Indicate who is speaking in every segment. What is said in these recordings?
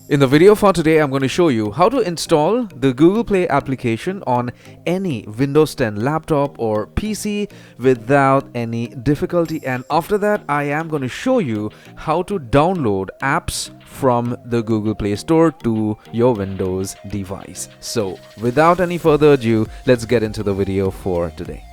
Speaker 1: In the video for today, I'm going to show you how to install the Google Play application on any Windows 10 laptop or PC without any difficulty. And after that, I am going to show you how to download apps from the Google Play Store to your Windows device. So without any further ado, let's get into the video for today.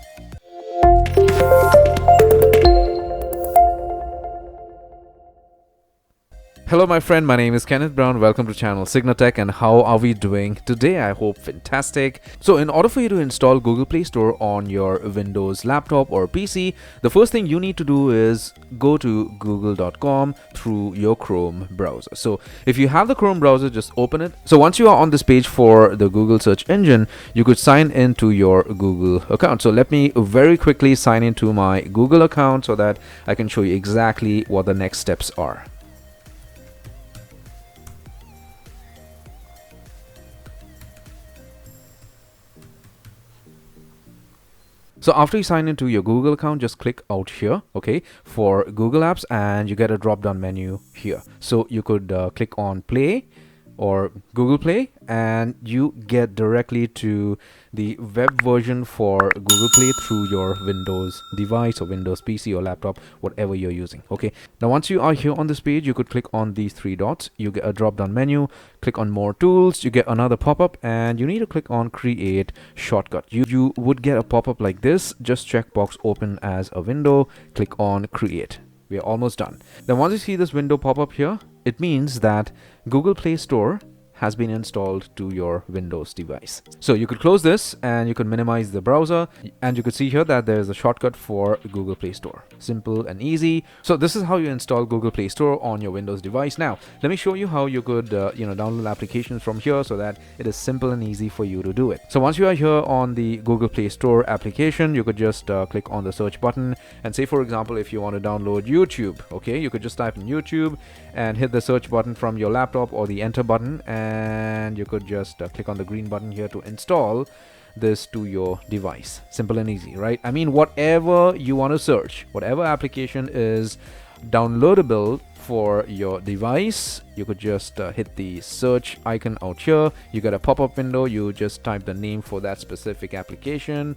Speaker 1: Hello my friend, my name is Kenneth Brown. Welcome to channel CygnaTech, and how are we doing today? I hope fantastic. So in order for you to install Google Play Store on your Windows laptop or PC, the first thing you need to do is go to google.com through your Chrome browser. So if you have the Chrome browser, just open it. So once you are on this page for the Google search engine, you could sign into your Google account. So let me very quickly sign into my Google account so that I can show you exactly what the next steps are. So after you sign into your Google account, just click out here, okay, for Google Apps, and you get a drop down menu here. So you could click on Play or Google Play, and you get directly to the web version for Google Play through your Windows device or Windows PC or laptop, whatever you're using. Okay, now once you are here on this page, you could click on these three dots. You get a drop down menu, click on More Tools, you get another pop-up, and you need to click on Create Shortcut. You would get a pop-up like this. Just checkbox open as a window, click on Create. We are almost done. Then once you see this window pop up here, it means that Google Play Store has been installed to your Windows device. So you could close this and you could minimize the browser, and you could see here that there's a shortcut for Google Play Store. Simple and easy. So this is how you install Google Play Store on your Windows device. Now let me show you how you could download applications from here so that it is simple and easy for you to do it. So once you are here on the Google Play Store application, you could just click on the search button, and say for example if you want to download YouTube, okay, you could just type in YouTube and hit the search button from your laptop or the enter button, and you could just click on the green button here to install this to your device. Simple and easy, right? I mean, whatever you want to search, whatever application is downloadable for your device, you could just hit the search icon out here. You get a pop-up window, you just type the name for that specific application,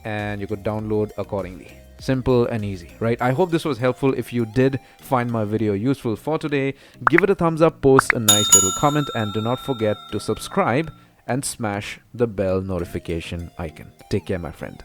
Speaker 1: and you could download accordingly. Simple and easy, right? I hope this was helpful. If you did find my video useful for today, give it a thumbs up, post a nice little comment, and do not forget to subscribe and smash the bell notification icon. Take care, my friend.